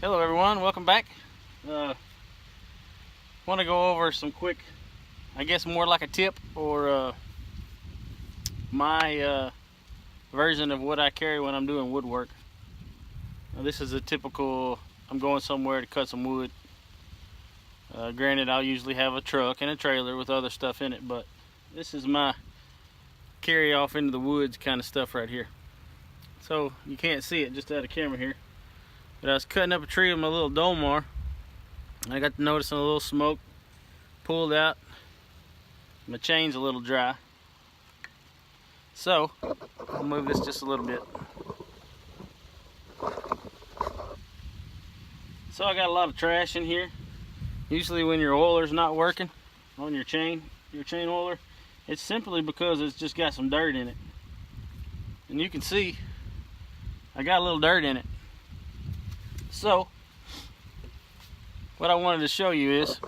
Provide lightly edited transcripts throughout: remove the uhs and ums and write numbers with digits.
Hello everyone, welcome back. Want to go over some quick, I guess more like a tip or my version of what I carry when I'm doing woodwork. Now, this is a typical, I'm going somewhere to cut some wood. Granted, I'll usually have a truck and a trailer with other stuff in it, but this is my carry off into the woods kind of stuff right here. So you can't see it just out of camera here, but I was cutting up a tree with my little Dolmar. I got to noticing a little smoke, pulled out. My chain's a little dry, so I'll move this just a little bit. So I got a lot of trash in here. Usually when your oiler's not working on your chain oiler, it's simply because it's just got some dirt in it. And you can see I got a little dirt in it. So what I wanted to show you is,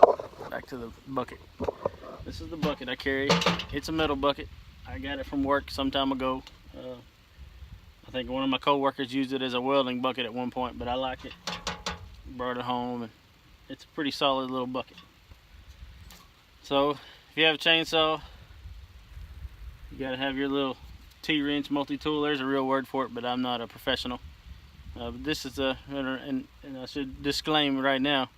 back to the bucket. This is the bucket I carry. It's a metal bucket. I got it from work some time ago. I think one of my co-workers used it as a welding bucket at one point, but I like it. Brought it home, and it's a pretty solid little bucket. So if you have a chainsaw, you gotta have your little T-wrench multi-tool. There's a real word for it, but I'm not a professional. But this is and I should disclaim right now,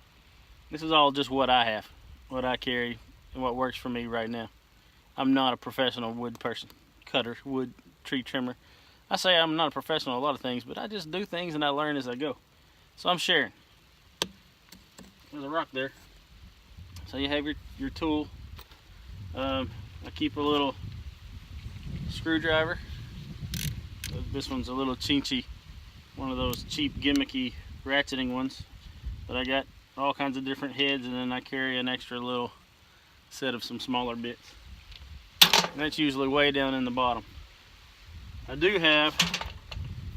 this is all just what I have, what I carry, and what works for me right now. I'm not a professional wood person, cutter, wood, tree trimmer. I say I'm not a professional at a lot of things, but I just do things and I learn as I go. So I'm sharing. There's a rock there. So you have your tool. I keep a little screwdriver. This one's a little chinchy, one of those cheap gimmicky ratcheting ones. But I got all kinds of different heads, and then I carry an extra little set of some smaller bits. And that's usually way down in the bottom. I do have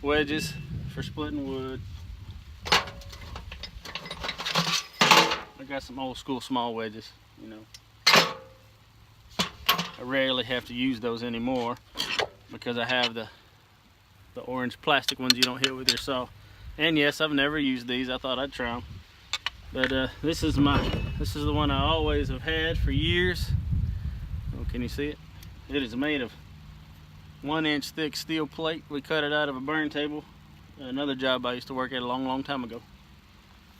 wedges for splitting wood. I got some old school small wedges, you know. I rarely have to use those anymore because I have the orange plastic ones you don't hit with your saw. And yes, I've never used these. I thought I'd try them. But this is the one I always have had for years. Oh, can you see it? It is made of 1-inch thick steel plate. We cut it out of a burn table. Another job I used to work at a long time ago.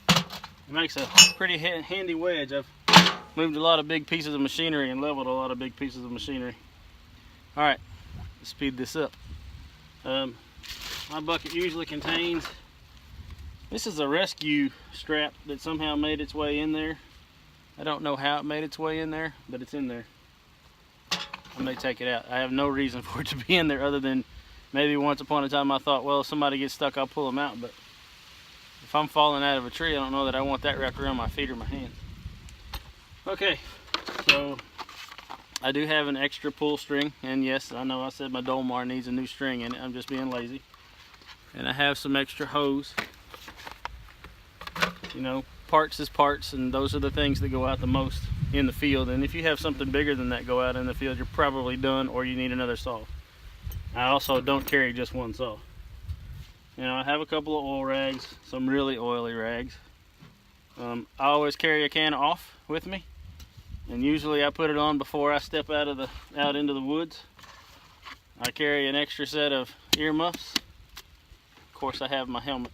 It makes a pretty handy wedge. I've moved a lot of big pieces of machinery and leveled a lot of big pieces of machinery. All right, let's speed this up. My bucket usually contains, this is a rescue strap that somehow made its way in there. I don't know how it made its way in there, but it's in there. I may take it out. I have no reason for it to be in there other than maybe once upon a time I thought, well, if somebody gets stuck, I'll pull them out. But if I'm falling out of a tree, I don't know that I want that wrapped around my feet or my hands. Okay, so I do have an extra pull string, and yes, I know I said my Dolmar needs a new string in it. I'm just being lazy. And I have some extra hose. You know, parts is parts, and those are the things that go out the most in the field. And if you have something bigger than that go out in the field, you're probably done, or you need another saw. I also don't carry just one saw. You know, I have a couple of oil rags, some really oily rags. I always carry a can off with me, and usually I put it on before I step out into the woods. I carry an extra set of earmuffs. Of course, I have my helmet.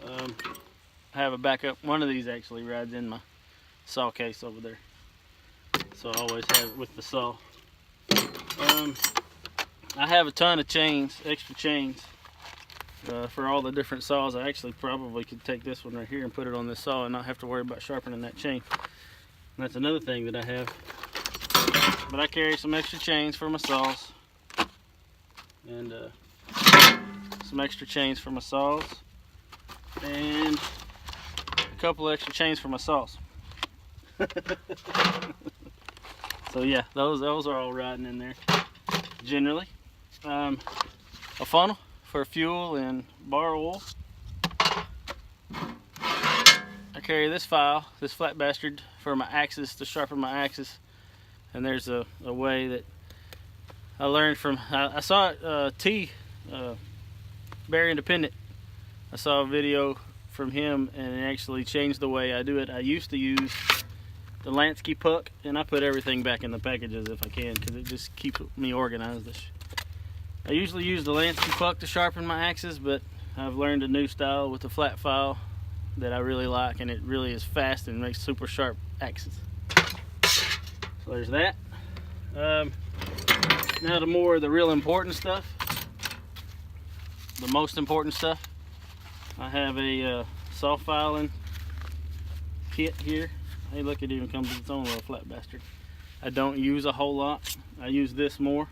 I have a backup. One of these actually rides in my saw case over there, so I always have it with the saw. I have a ton of chains, extra chains, for all the different saws. I actually probably could take this one right here and put it on this saw and not have to worry about sharpening that chain. And that's another thing that I have. But I carry some extra chains for my saws, and some extra chains for my saws, and a couple extra chains for my saws. So yeah, those are all riding in there generally. A funnel for fuel and bar oil. I carry this file, this flat bastard, for my axes, to sharpen my axes. And there's a way that I learned from, I saw it, Barry Independent I saw a video from him and it actually changed the way I do it. I used to use the Lansky puck, and I put everything back in the packages if I can, because it just keeps me organized. I usually use the Lansky puck to sharpen my axes, but I've learned a new style with the flat file that I really like, and it really is fast and makes super sharp axes. So there's that. Now the real important stuff, the most important stuff. I have a saw filing kit here. Hey, look, it even comes with its own little flat bastard. I don't use a whole lot. I use this more,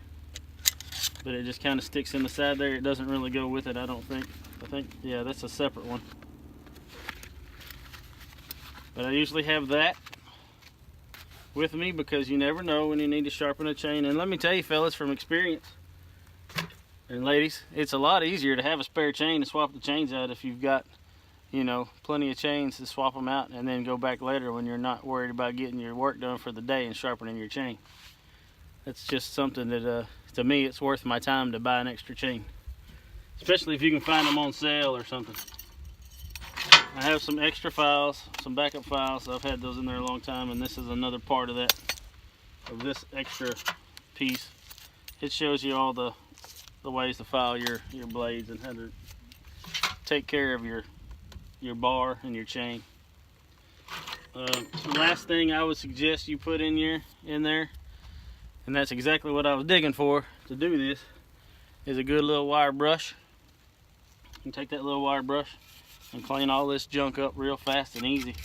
but it just kind of sticks in the side there. It doesn't really go with it, I don't think. Yeah, that's a separate one. But I usually have that with me because you never know when you need to sharpen a chain. And let me tell you, fellas, from experience, and ladies, it's a lot easier to have a spare chain to swap the chains out if you've got, you know, plenty of chains to swap them out and then go back later when you're not worried about getting your work done for the day and sharpening your chain. That's just something that, to me, it's worth my time to buy an extra chain, especially if you can find them on sale or something. I have some extra files, some backup files. I've had those in there a long time, and this is another part of that, of this extra piece. It shows you all the ways to file your blades and how to take care of your bar and your chain. The last thing I would suggest you put in there, and that's exactly what I was digging for to do this, is a good little wire brush. You can take that little wire brush and clean all this junk up real fast and easy.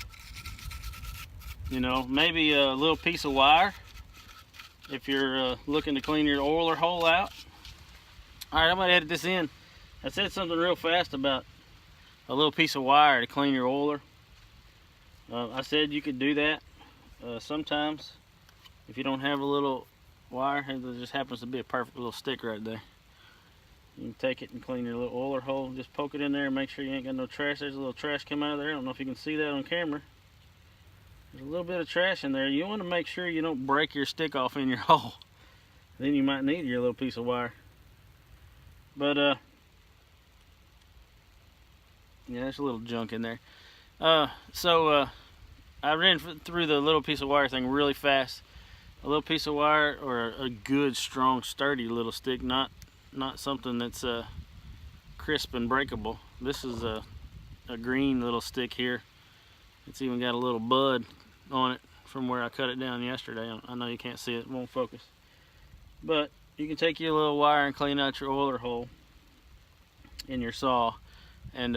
You know, maybe a little piece of wire if you're looking to clean your oiler hole out. Alright, I'm gonna edit this in. I said something real fast about a little piece of wire to clean your oiler. I said you could do that sometimes if you don't have a little wire. There just happens to be a perfect little stick right there. You can take it and clean your little oiler hole. Just poke it in there and make sure you ain't got no trash. There's a little trash come out of there. I don't know if you can see that on camera. There's a little bit of trash in there. You want to make sure you don't break your stick off in your hole. Then you might need your little piece of wire. But yeah, there's a little junk in there. I ran through the little piece of wire thing really fast. A little piece of wire, or a good, strong, sturdy little stick, not something that's crisp and breakable. This is a green little stick here. It's even got a little bud on it from where I cut it down yesterday. I know you can't see it, it won't focus. But you can take your little wire and clean out your oiler hole in your saw, and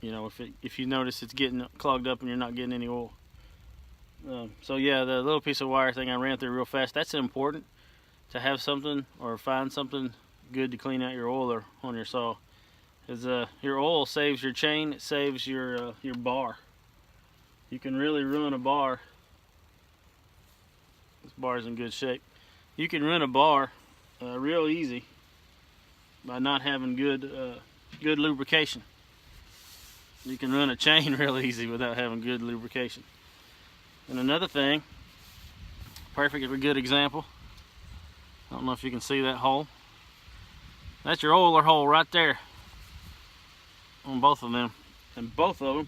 you know, if you notice it's getting clogged up and you're not getting any oil. So yeah, the little piece of wire thing I ran through real fast, that's important to have something or find something good to clean out your oiler on your saw. Because your oil saves your chain, it saves your bar. You can really ruin a bar. This bar is in good shape. You can ruin a bar real easy by not having good lubrication. You can run a chain real easy without having good lubrication. And another thing, perfect, a good example. I don't know if you can see that hole. That's your oiler hole right there on both of them. And both of them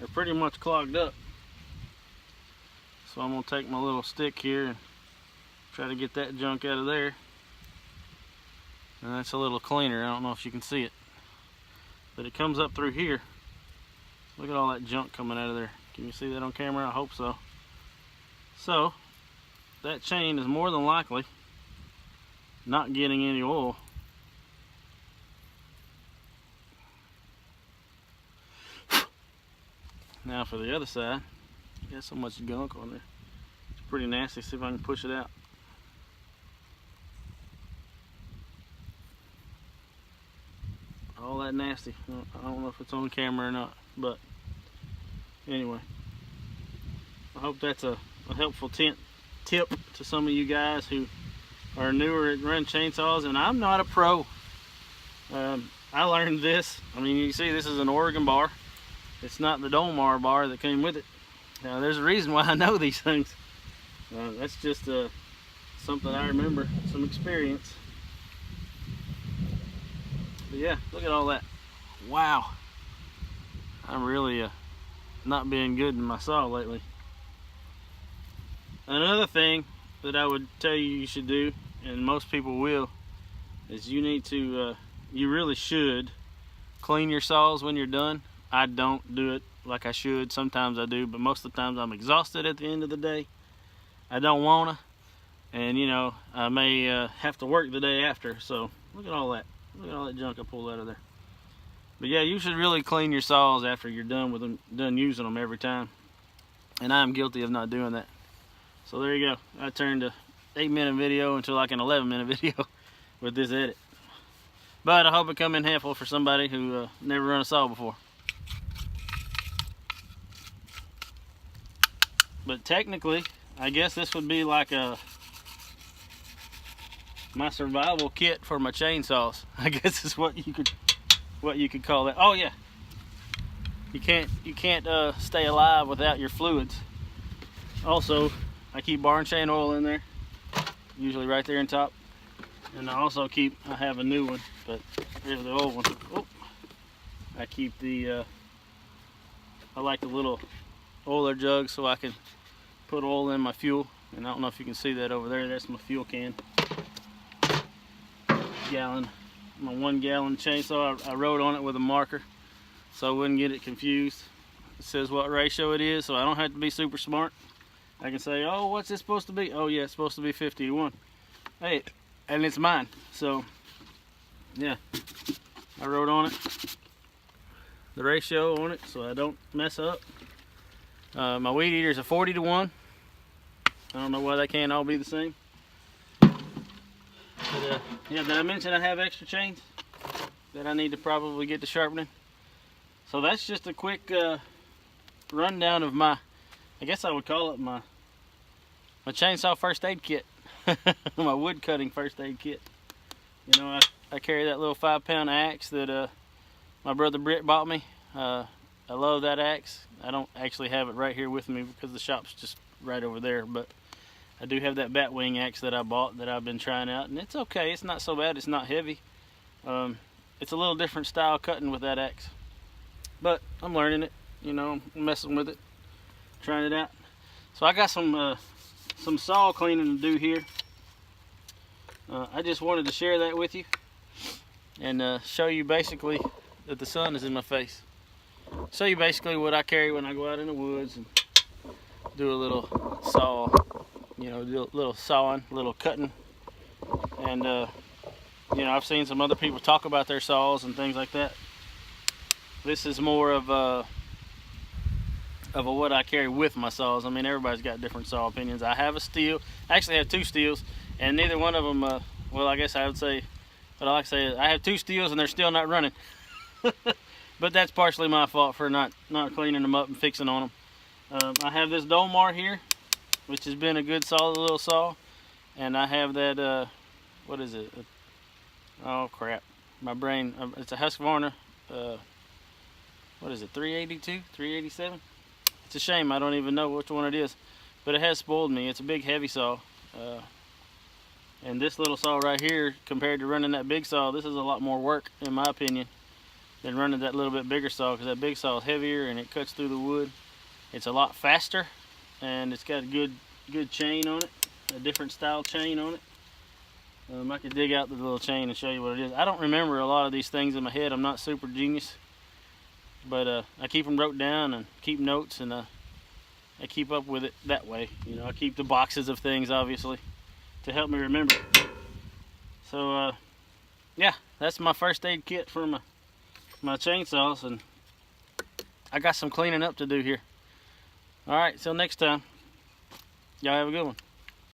are pretty much clogged up. So I'm going to take my little stick here and try to get that junk out of there. And that's a little cleaner. I don't know if you can see it. But it comes up through here. Look at all that junk coming out of there. Can you see that on camera? I hope so. So, that chain is more than likely not getting any oil. Now for the other side, got so much gunk on there. It's pretty nasty. See if I can push it out. All that nasty. I don't know if it's on camera or not, but anyway, I hope that's a helpful tip to some of you guys who are newer at running chainsaws. And I'm not a pro. I learned this. I mean, you see this is an Oregon bar. It's not the Dolmar bar that came with it. Now, there's a reason why I know these things. That's just something I remember, some experience. But yeah, look at all that. Wow, I'm really not being good in my saw lately. Another thing that I would tell you should do, and most people will, is you need to, you really should clean your saws when you're done. I don't do it like I should. Sometimes I do, but most of the times I'm exhausted at the end of the day. I don't wanna, and you know, I may have to work the day after. So look at all that. Look at all that junk I pulled out of there. But yeah, you should really clean your saws after you're done with them, done using them every time. And I'm guilty of not doing that. So there you go. I turned a 8-minute video into like an 11-minute video with this edit. But I hope it come in helpful for somebody who never run a saw before. But technically, I guess this would be like my survival kit for my chainsaws. I guess is what you could call that. Oh yeah, you can't stay alive without your fluids. Also, I keep bar and chain oil in there, usually right there on top. And I have a new one, but there's the old one. Oh, I keep the, I like the little oiler jug so I can put oil in my fuel. And I don't know if you can see that over there, that's my fuel can. Gallon, my 1 gallon chainsaw, I wrote on it with a marker so I wouldn't get it confused. It says what ratio it is, so I don't have to be super smart. I can say, oh, what's this supposed to be? Oh yeah, it's supposed to be 50-1. Hey, and it's mine. So yeah, I wrote on it the ratio on it so I don't mess up. My weed eater is a 40-1. I don't know why they can't all be the same. But yeah, did I mention I have extra chains that I need to probably get to sharpening? So that's just a quick rundown of my, I guess I would call it my chainsaw first aid kit. My wood cutting first aid kit. You know, I carry that little 5-pound axe that my brother Britt bought me. I love that axe. I don't actually have it right here with me because the shop's just right over there, but I do have that Batwing axe that I bought that I've been trying out, and it's okay. It's not so bad. It's not heavy. It's a little different style cutting with that axe, but I'm learning it. You know, I'm messing with it, trying it out. So I got some saw cleaning to do here. I just wanted to share that with you and show you basically that the sun is in my face. Show you basically what I carry when I go out in the woods and do a little saw, you know, do a little sawing, a little cutting. And you know, I've seen some other people talk about their saws and things like that. This is more of a what I carry with my saws. I mean, everybody's got different saw opinions. I have a steel. I actually have 2 steels, and neither one of them, well, I guess I would say, what I like to say is I have 2 steels and they're still not running. But that's partially my fault for not cleaning them up and fixing on them. I have this Dolmar here, which has been a good solid little saw. And I have that, what is it? Oh crap, my brain, it's a Husqvarna, what is it, 382, 387? It's a shame I don't even know which one it is, but it has spoiled me. It's a big heavy saw, and this little saw right here, compared to running that big saw, this is a lot more work in my opinion than running that little bit bigger saw, because that big saw is heavier and it cuts through the wood. It's a lot faster, and it's got a good chain on it, a different style chain on it. I could dig out the little chain and show you what it is. I don't remember a lot of these things in my head. I'm not super genius. But I keep them wrote down and keep notes, and I keep up with it that way. You know, I keep the boxes of things, obviously, to help me remember. So, yeah, that's my first aid kit for my chainsaws, and I got some cleaning up to do here. All right, till next time. Y'all have a good one.